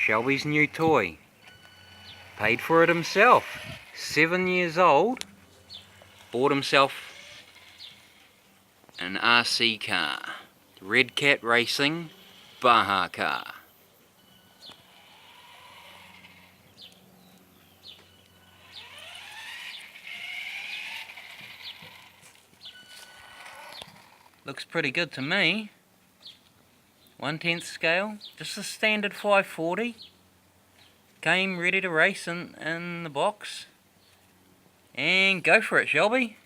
Shelby's new toy. Paid for it himself. 7 years old. Bought himself an RC car. Redcat Racing Baja car. Looks pretty good to me. 1/10 scale, just a standard 540. Came ready to race in the box. And go for it, Shelby.